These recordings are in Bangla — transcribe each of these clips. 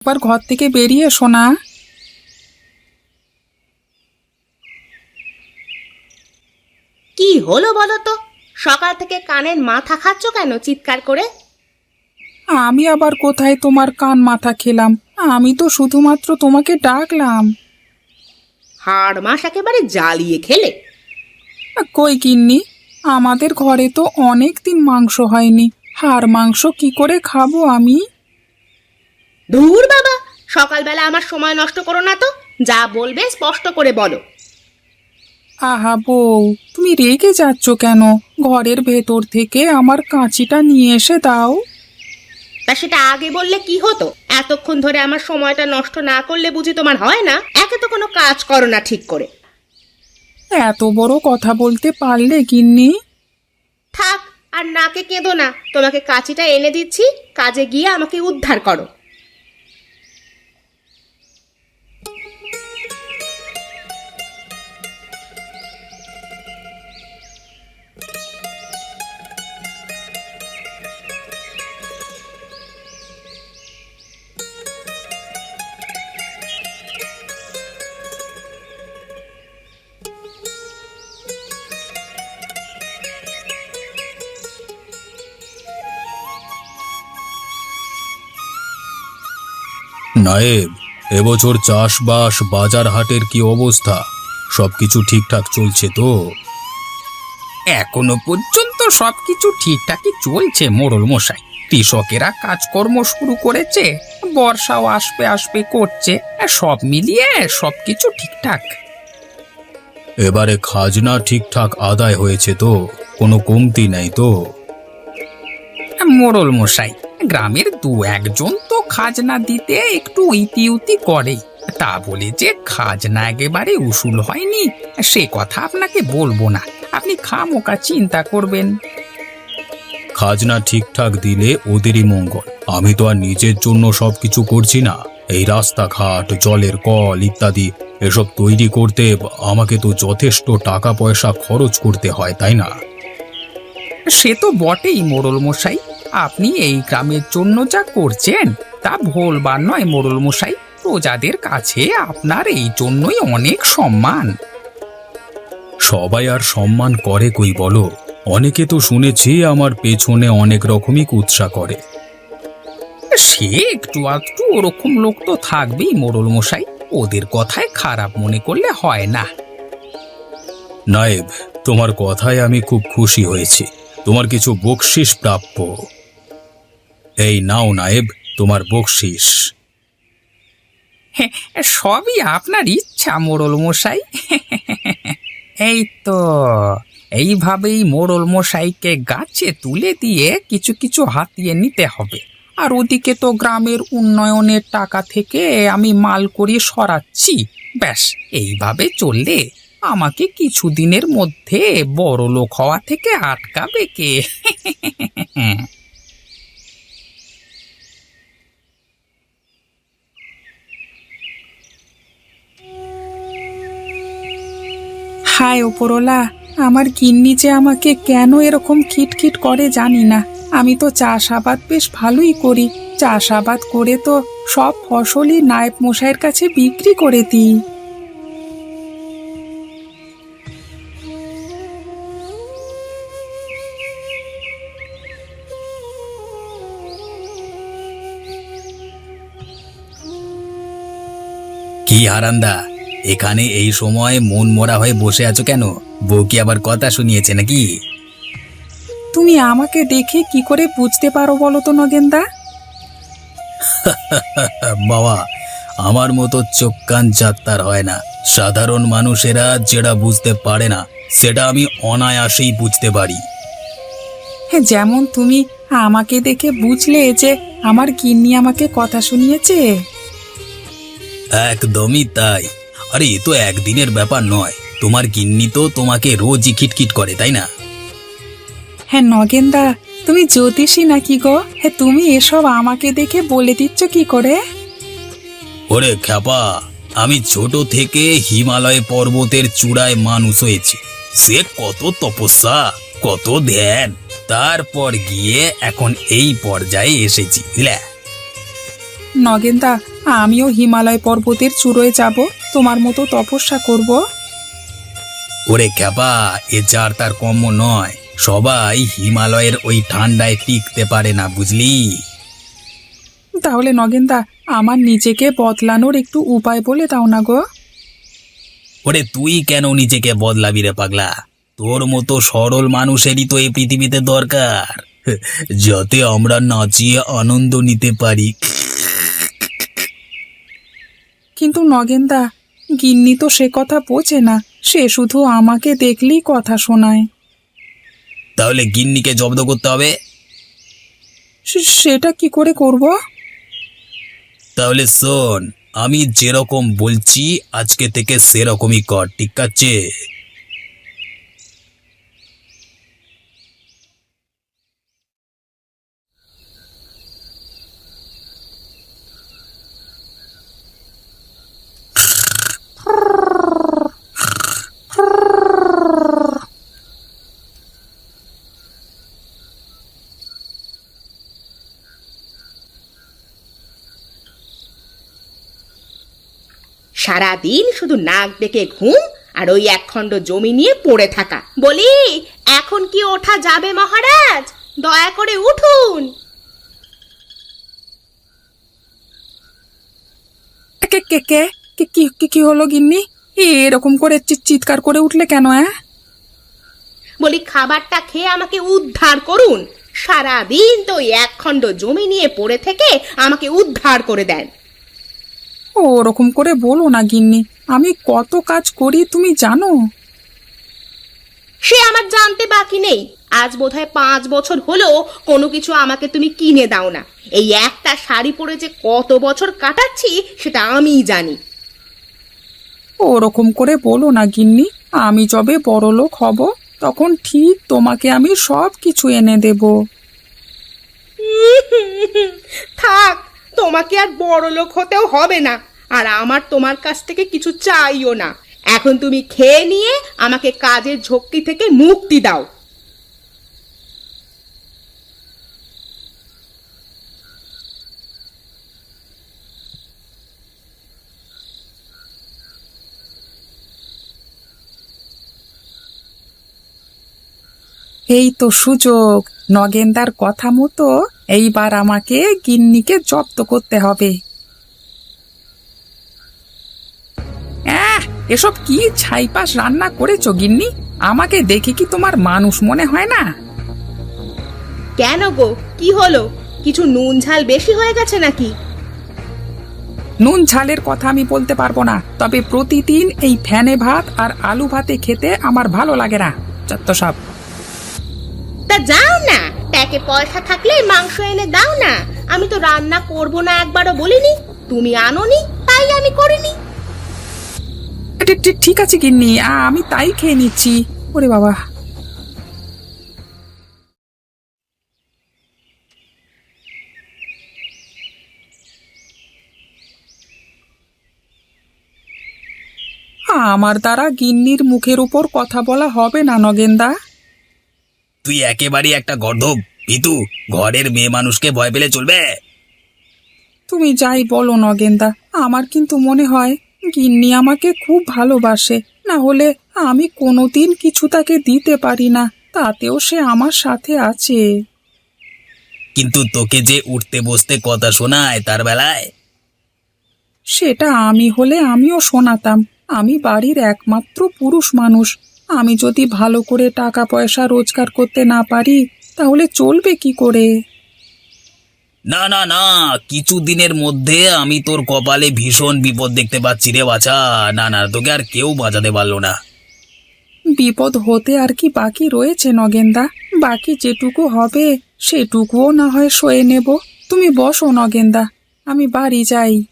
একবার ঘর থেকে বেরিয়ে এসো না। কি হলো বলো তো? সকাল থেকে কানের মাথা খাচ্ছ কেন চিৎকার করে? আমি আবার কোথায় তোমার কান মাথা খেলাম? আমি তো শুধুমাত্র তোমাকে ডাকলাম। হাড় মাস একেবারে জ্বালিয়ে খেলে। কই গিন্নি, আমাদের ঘরে তো অনেক দিন মাংস হয়নি, হাড় মাংস কি করে খাবো আমি? ধুর বাবা, সকালবেলা আমার সময় নষ্ট করো না তো। যা বলবে স্পষ্ট করে বলো। আহা বউ, তুমি রেগে যাচ্ছ কেন? ঘরের ভেতর থেকে আমার কাঁচিটা নিয়ে এসে দাও। তা সেটা আগে বললে কি হতো? এতক্ষণ ধরে আমার সময়টা নষ্ট না করলে বুঝি তোমার হয় না? একে তো কোনো কাজ করো না ঠিক করে। এত বড় কথা বলতে পারলে গিন্নি? থাক, আর নাকে কেঁদো না। তোমাকে কাঁচিটা এনে দিচ্ছি, কাজে গিয়ে আমাকে উদ্ধার করো। নায়েব, এবছর চাষবাস বাজার হাটের কি অবস্থা? সবকিছু ঠিকঠাক চলছে তো? এখনো পর্যন্ত সবকিছু ঠিকঠাকই চলছে মোড়ল মশাই। কৃষকেরা কাজকর্ম শুরু করেছে, বর্ষাও আসবে আসবে করছে, সব মিলিয়ে সবকিছু ঠিকঠাক। এবারে খাজনা ঠিকঠাক আদায় হয়েছে তো? কোনো কমতি নেই তো? মোড়ল মশাই, গ্রামের দু একজন তো খাজনা দিতে একটু ইতিউতি করে, তা বলে যে খাজনা একেবারে উসুল হয়নি সে কথা আপনাকে বলবো না। আপনি খামোকা চিন্তা করবেন। খাজনা ঠিকঠাক দিলে ওদেরই মঙ্গল। আমি তো আর নিজের জন্য সবকিছু করছি না। এই রাস্তাঘাট, জলের কল ইত্যাদি এসব তৈরি করতে আমাকে তো যথেষ্ট টাকা পয়সা খরচ করতে হয়, তাই না? সে তো বটেই মোড়ল মশাই, আপনি এই গ্রামের জন্য যা করছেন তা ভোলবার নয় মোড়ল মশাই। প্রজাদের কাছে আপনার এই জন্যই অনেক সম্মান। সবাই আর সম্মান করে কই বলো? অনেকে তো শুনেছি আমার পেছনে অনেক রকমই কুৎসা করে। সে একটু আধটু ওরকম লোক তো থাকবেই মোড়ল মশাই, ওদের কথায় খারাপ মনে করলে হয় না। নায়েব, তোমার কথায় আমি খুব খুশি হয়েছি। তোমার কিছু বকশিস প্রাপ্য। এই নাও নায়েব, তোমার বকশিস। হ্যাঁ, সবই আপনার ইচ্ছা মোড়ল মশাই। এই তো, এইভাবেই মোড়ল মশাইকে গাছে তুলে দিয়ে কিছু কিছু হাতিয়ে নিতে হবে। আর ওদিকে তো গ্রামের উন্নয়নের টাকা থেকে আমি মাল করিয়ে সরাচ্ছি। ব্যাস, এইভাবে চললে আমাকে কিছুদিনের মধ্যে বড় লোক হওয়া থেকে আটকাবে কে? হায় ওপরওয়ালা, আমার গিন্নি যে আমাকে কেন এরকম খিটখিট করে জানি না। আমি তো চাষাবাদ বেশ ভালোই করি, চাষাবাদ করে তো সব ফসলই নায়েব মশাইয়ের কাছে বিক্রি করে দিই। কি হারান্দা, এখানে এই সময় মন মরা হয়ে বসে আছো কেন? বউ কি আবার কথা শুনিয়েছে নাকি? তুমি আমাকে দেখে কি করে বুঝতে পারো বলো তো নগেনদা? বাবা, আমার মতো চোখ কান চাত্তার হয় না। সাধারণ মানুষেরা যেটা বুঝতে পারে না সেটা আমি অনায়াসেই বুঝতে পারি। হ্যাঁ, যেমন তুমি আমাকে দেখে বুঝলে যে আমার গিন্নি আমাকে কথা শুনিয়েছে। একদমই তাই। আরে এ তো একদিনের ব্যাপার নয়। তোমার গিন্নি তো তোমাকে রোজই খিটখিট করে, তাই না? হ্যাঁ নগেনদা, তুমি জ্যোতিষী নাকি গো? হ্যাঁ, তুমি এসব আমাকে দেখে বলে দিচ্ছ কি করে? ওরে খ্যাপা, আমি ছোট থেকে হিমালয় পর্বতের চূড়ায় মানুষ হয়েছি। সে কত তপস্যা, কত ধ্যান, তারপর গিয়ে এখন এই পর্যায়ে এসেছি, বুঝলে? নগেনদা, আমিও হিমালয় পর্বতের চূড়োয় যাব, তোমার মতো তপস্যা করব। ওরে ক্যাপা, এ যার তার কম্য নয়। সবাই হিমালয়ের ওই ঠান্ডায় টিকতে পারে না, বুঝলি? তাহলে নগেনদা, আমার নিজেকে বদলানোর একটু উপায় বলে দাও না গো। ওরে তুই কেন নিজেকে বদলাবি রে পাগলা? তোর মতো সরল মানুষেরই তো এই পৃথিবীতে দরকার, যাতে আমরা নাচিয়ে আনন্দ নিতে পারি। কিন্তু নগেনদা, গিন্নি তো সে কথা বোঝে না, সে শুধু আমাকে দেখলেই কথা শোনায়। তাহলে গিন্নিকে জব্দ করতে হবে। সেটা কি করে করব? তাহলে শোন, আমি যেরকম বলছি আজকে থেকে সেরকমই কর, ঠিক আছে? সারাদিন শুধু নাক ডেকে ঘুম আর ওই একখণ্ড জমি নিয়ে পড়ে থাকা। বলি, এখন কি ওঠা যাবে মহারাজ? দয়া করে উঠুন। কে কে কে কি কি কি- কি হলো গিন্নি? এরকম করে চিৎকার করে উঠলে কেন? বলি, খাবারটা খেয়ে আমাকে উদ্ধার করুন। সারাদিন তো ওই একখণ্ড জমি নিয়ে পড়ে থেকে আমাকে উদ্ধার করে দেন। ওরকম করে বলো না গিন্নি, আমি কত কাজ করি তুমি জানো। সে আমার জানতে বাকি নেই। আজ বোধহয় 5 বছর হলো কোনো কিছু আমাকে তুমি কিনে দাও না। এই একটা শাড়ি পরে যে কত বছর কাটাচ্ছি সেটা আমিই জানি। ওরকম করে বলো না গিন্নি, আমি যবে বড়লোক হব তখন ঠিক তোমাকে আমি সব কিছু এনে দেব। থাক, তোমাকে আর বড় লোক হতেও হবে না, আর আমার তোমার কাছ থেকে কিছু চাইও না। এখন তুমি খেয়ে নিয়ে আমাকে কাজের ঝক্কি থেকে মুক্তি দাও। এই তো সুযোগ, নগেনদার কথা মতো এইবার আমাকে গিন্নিকে জব্দ করতে হবে। এসব কি ছাইপাশ রান্না করেছো গিন্নি? আমাকে দেখে কি তোমার মানুষ মনে হয় না? কেন গো, কি হলো? কিছু নুন ঝাল বেশি হয়ে গেছে নাকি? নুন ঝালের কথা আমি বলতে পারবো না, তবে প্রতিদিন এই ফ্যানে ভাত আর আলু ভাতে খেতে আমার ভালো লাগে না। যত সব। তা যাও না, প্যাকে পয়সা থাকলে মাংস এনে দাও না। আমি তো রান্না করব না একবারও বলিনি, তুমি আনোনি তাই আমি করিনি। ঠিক আছে গিন্নি, আমি তাই খেয়ে নিচ্ছি। ওরে বাবা, আমার দ্বারা গিন্নির মুখের উপর কথা বলা হবে না নগেনদা। তুই একেবারেই একটা গর্দভ ভিতু। ঘরের মেয়ে মানুষকে ভয় পেলে চলবে? তুমি যাই বলো নগেনদা, আমার কিন্তু মনে হয় গিন্নি আমাকে খুব ভালোবাসে, না হলে আমি কোনোদিন কিছু তাকে দিতে পারি না, তাতেও সে আমার সাথে আছে। কিন্তু তোকে যে উঠতে বসতে কথা শোনায় তার বেলায়। সেটা আমি হলে আমিও শোনাতাম। আমি বাড়ির একমাত্র পুরুষ মানুষ, আমি যদি ভালো করে টাকা পয়সা রোজগার করতে না পারি তাহলে চলবে কি করে? না না না, কিছু দিনের মধ্যে আমি তোর কপালে ভীষণ বিপদ দেখতে পাচ্ছি রে বাছা। না না, তোকে আর কেউ বাঁচাতে পারলো না। বিপদ হতে আর কি বাকি রয়েছে নগেনদা? বাকি যেটুকু হবে সেটুকুও না হয় সয়ে নেব। তুমি বসো নগেনদা, আমি বাড়ি যাই।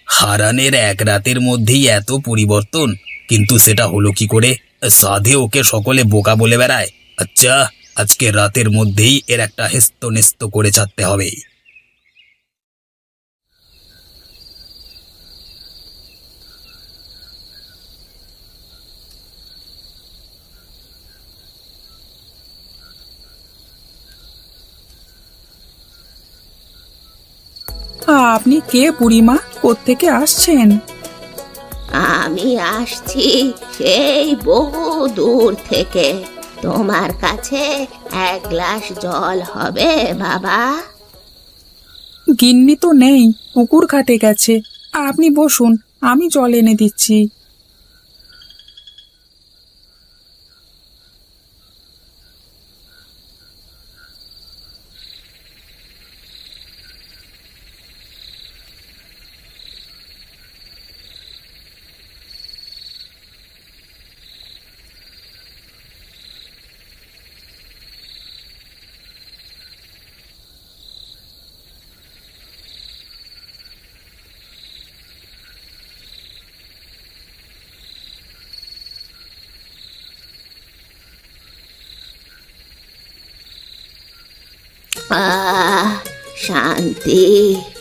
হারানের এক রাতের মধ্যেই এত পরিবর্তন, কিন্তু সেটা হলো কি করে? সাধে ওকে সকলে বোকা বলে বেড়ায়। আচ্ছা, আজকে রাতের মধ্যেই এর একটা হেস্ত নেস্ত করে ছাড়তে হবে। আপনি কে বুড়িমা? কোত্থেকে আসছেন? আমি আসছি সেই বহু দূর থেকে। তোমার কাছে এক গ্লাস জল হবে বাবা? গিন্নি তো নেই, পুকুর ঘাটে গেছে। আপনি বসুন, আমি জল এনে দিচ্ছি। আহ, শান্তি।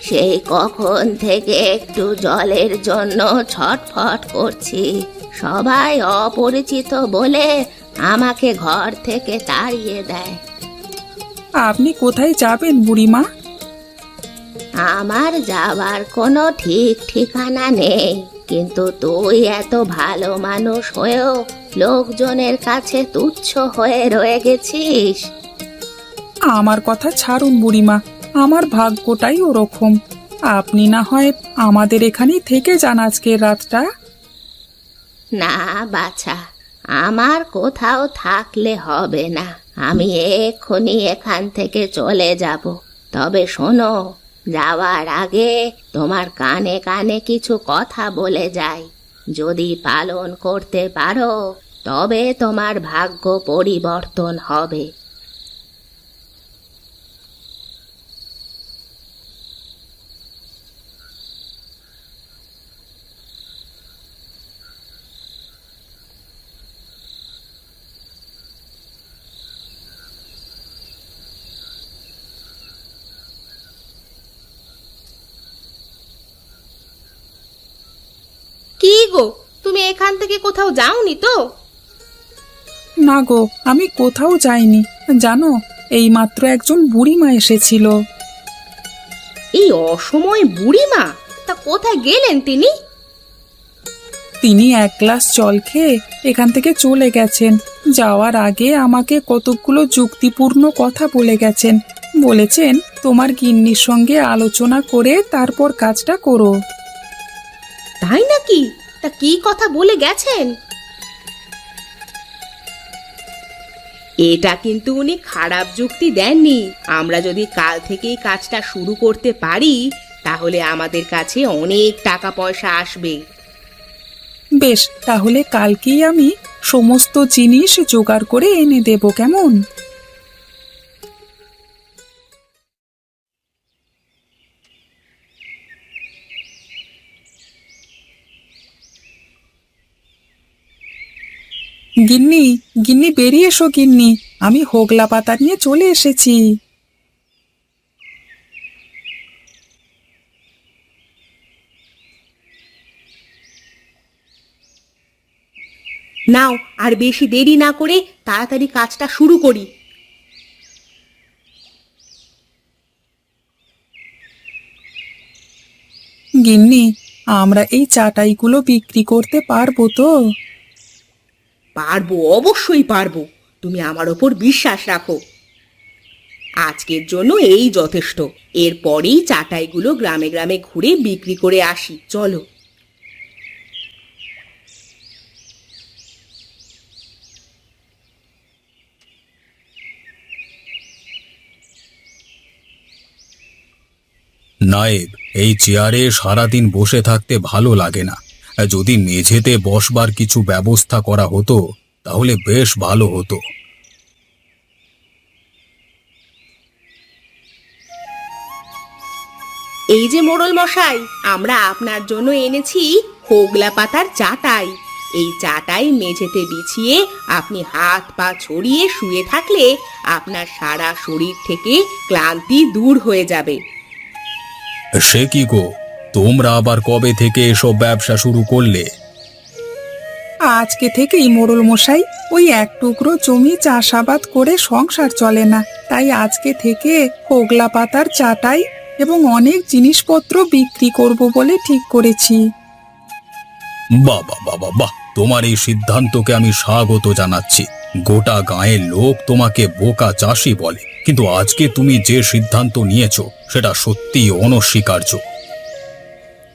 সেই কখন থেকে একটু জলের জন্য ছটফট করছি। সবাই অপরিচিত বলে আমাকে ঘর থেকে তাড়িয়ে দেয়। আপনি কোথায় যাবেন বুড়িমা? আমার যাবার কোনো ঠিক ঠিকানা নেই, কিন্তু তুই এত ভালো মানুষ হয়েও লোকজনের কাছে তুচ্ছ হয়ে রয়ে গেছিস। আমার কথা ছাড়ুন বুড়িমা, আমার ভাগ্যটাই ওরকম। আপনি না হয় আমাদের এখানেই থেকে যান আজকের রাতটা। না বাছা, আমার কোথাও থাকলে হবে না। আমি এক্ষুনি এখান থেকে চলে যাব। তবে শোনো, যাওয়ার আগে তোমার কানে কানে কিছু কথা বলে যাই। যদি পালন করতে পারো তবে তোমার ভাগ্য পরিবর্তন হবে। কি গো, তুমি এখান থেকে কোথাও যাওনি তো? না গো, আমি কোথাও যাইনি। জানো, এইমাত্র একজন বুড়িমা এসেছিল। এই অসময়ে বুড়িমা? তা কোথায় গেলেন তিনি? তিনি এক গ্লাস জল খেয়ে এখান থেকে চলে গেছেন। যাওয়ার আগে আমাকে কতগুলো যুক্তিপূর্ণ কথা বলে গেছেন। বলেছেন তোমার গিন্নির সঙ্গে আলোচনা করে তারপর কাজটা করো। তাই নাকি? তা কি কথা বলে গেছেন? এটা কিন্তু উনি খারাপ যুক্তি দেননি। আমরা যদি কাল থেকেই কাজটা শুরু করতে পারি তাহলে আমাদের কাছে অনেক টাকা পয়সা আসবে। বেশ, তাহলে কালকেই আমি সমস্ত জিনিস জোগাড় করে এনে দেব, কেমন? গিন্নি, গিন্নি বেরিয়ে এসো গিন্নি, আমি হোগলা পাতা নিয়ে চলে এসেছি। নাও, আর বেশি দেরি না করে তাড়াতাড়ি কাজটা শুরু করি। গিন্নি, আমরা এই চাটাইগুলো বিক্রি করতে পারবো তো? পারবো, অবশ্যই পারবো। তুমি আমার ওপর বিশ্বাস রাখো। আজকের জন্য এই যথেষ্ট। এরপরেই চাটাইগুলো গ্রামে গ্রামে ঘুরে বিক্রি করে আসি, চলো। নায়েব, এই চেয়ারে সারাদিন বসে থাকতে ভালো লাগে না। যদি মেঝেতে বসবার কিছু ব্যবস্থা করা হতো তাহলে বেশ ভালো হতো। এই যে মোড়ল মশাই, আমরা আপনার জন্য এনেছি হোগলা পাতার চাটাই। এই চাটাই মেঝেতে বিছিয়ে আপনি হাত পা ছড়িয়ে শুয়ে থাকলে আপনার সারা শরীর থেকে ক্লান্তি দূর হয়ে যাবে। সে কি গো, তোমরা আবার কবে থেকে এসব ব্যবসা শুরু করলে? আজকে থেকেই মোড়ল মশাই, ওই এক টুকরো জমি চাষাবাদ করে সংসার চলে না, তাই আজকে থেকে হোগলা পাতার চাটাই এবং অনেক জিনিসপত্র বিক্রি করব বলে ঠিক করেছি। বাবা বাবা বাহ, তোমার এই সিদ্ধান্তকে আমি স্বাগত জানাচ্ছি। গোটা গাঁয়ের লোক তোমাকে বোকা চাষি বলে, কিন্তু আজকে তুমি যে সিদ্ধান্ত নিয়েছো সেটা সত্যিই অনস্বীকার্য।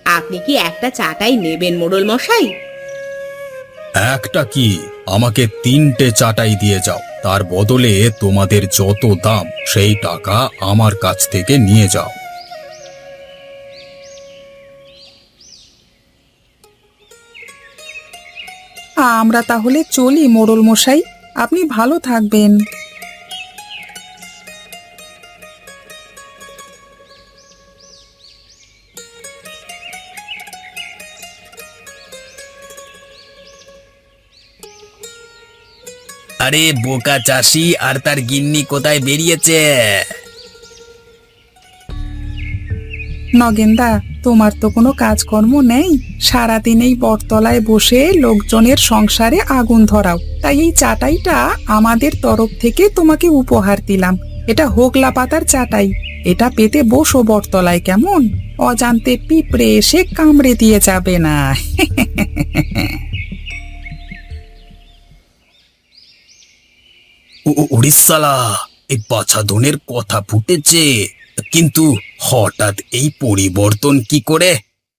আপনি কি একটা চাটাই নেবেন মোড়ল মশাই? একটা কি, আমাকে 3টে চাটাই দিয়ে যাও, তার বদলে তোমাদের যত দাম সেই টাকা আমার কাছ থেকে নিয়ে যাও। আমরা তাহলে চলি মোড়ল মশাই, আপনি ভালো থাকবেন। আরে বোকা চাষি আর তার গিন্নি কোথায় বেরিয়েছে? নগেনদা, তোমার তো কোনো কাজকর্ম নেই, সারাদিন এই বটতলায় বসে লোকজনের সংসারে আগুন ধরাও, তাই এই চাটাইটা আমাদের তরফ থেকে তোমাকে উপহার দিলাম। এটা হোগলা পাতার চাটাই, এটা পেতে বসো বটতলায়, কেমন? অজান্তে পিঁপড়ে এসে কামড়ে দিয়ে যাবে না। উড়িষ্যালা, এই বাছাধনের কথা ফুটেছে, কিন্তু হঠাৎ এই পরিবর্তন কি করে?